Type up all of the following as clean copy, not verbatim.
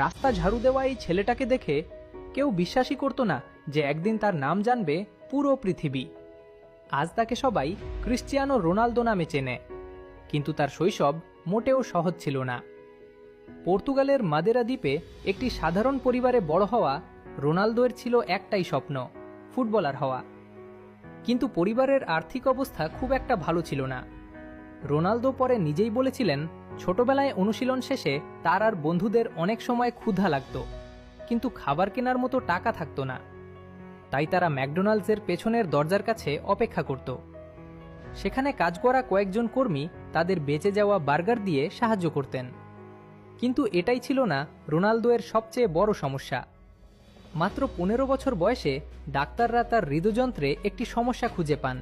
রাস্তা ঝাড়ু দেওয়া এই ছেলেটাকে দেখে কেউ বিশ্বাসই করত না যে একদিন তার নাম জানবে পুরো পৃথিবী। আজ তাকে সবাই ক্রিশ্চিয়ানো রোনালদো নামে চেনে, কিন্তু তার শৈশব মোটেও সহজ ছিল না। পর্তুগালের মাদেরা দ্বীপে একটি সাধারণ পরিবারে বড় হওয়া রোনালদোর ছিল একটাই স্বপ্ন, ফুটবলার হওয়া। কিন্তু পরিবারের আর্থিক অবস্থা খুব একটা ভালো ছিল না। রোনালদো পরে নিজেই বলেছিলেন, ছোটবেলায় অনুশীলন শেষে তার আর বন্ধুদের অনেক সময় ক্ষুধা লাগত, কিন্তু খাবার কেনার মতো টাকা থাকতো না। তাই তারা ম্যাকডোনাল্ডসের পেছনের দরজার কাছে অপেক্ষা করত। সেখানে কাজ করা কয়েকজন কর্মী তাদের বেঁচে যাওয়া বার্গার দিয়ে সাহায্য করতেন। কিন্তু এটাই ছিল না রোনালদোর সবচেয়ে বড় সমস্যা। মাত্র 15 বছর বয়সে ডাক্তাররা তার হৃদযন্ত্রে একটি সমস্যা খুঁজে পান।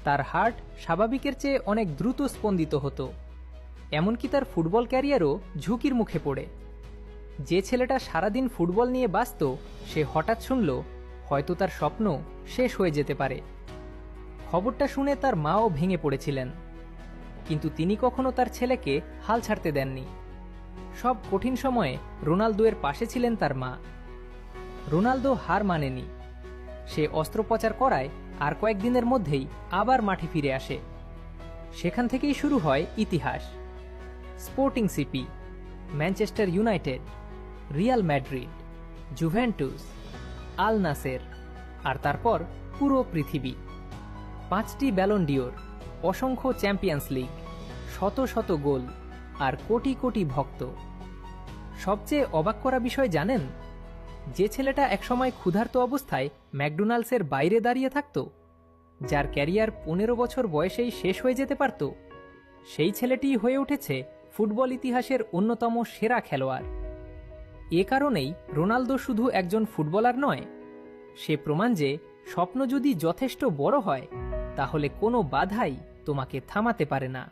তার হার্ট স্বাভাবিকের চেয়ে অনেক দ্রুত স্পন্দিত হতো, এমনকি তার ফুটবল ক্যারিয়ারও ঝুঁকির মুখে পড়ে। যে ছেলেটা সারাদিন ফুটবল নিয়ে ব্যস্ত, সে হঠাৎ শুনল হয়তো তার স্বপ্ন শেষ হয়ে যেতে পারে। খবরটা শুনে তার মাও ভেঙে পড়েছিলেন, কিন্তু তিনি কখনো তার ছেলেকে হাল ছাড়তে দেননি। সব কঠিন সময়ে রোনালদোর পাশে ছিলেন তার মা। রোনালদো হার মানেনি। সে অস্ত্রোপচার করায় আর কয়েকদিনের মধ্যেই আবার মাঠে ফিরে আসে। সেখান থেকেই শুরু হয় ইতিহাস। Sporting CP, Manchester United, Real Madrid, Juventus, Al Nassr, আর তারপর পুরো পৃথিবী। 5টি ব্যালন ডিওর, অসংখ্য চ্যাম্পিয়ন্স লিগ, শত শত গোল, আর কোটি কোটি ভক্ত। সবচেয়ে অবাক করা বিষয় জানেন? যে ছেলেটা একসময় ক্ষুধার্ত অবস্থায় ম্যাকডোনাল্ডসের বাইরে দাঁড়িয়ে থাকত, যার ক্যারিয়ার 15 বছর বয়সেই শেষ হয়ে যেতে পারত, সেই ছেলেটিই হয়ে উঠেছে ফুটবল ইতিহাসের অন্যতম সেরা খেলোয়াড়। এ কারণেই রোনালদো শুধু একজন ফুটবলার নয়, সে প্রমাণ যে স্বপ্ন যদি যথেষ্ট বড় হয়, তাহলে কোনো বাধাই তোমাকে থামাতে পারে না।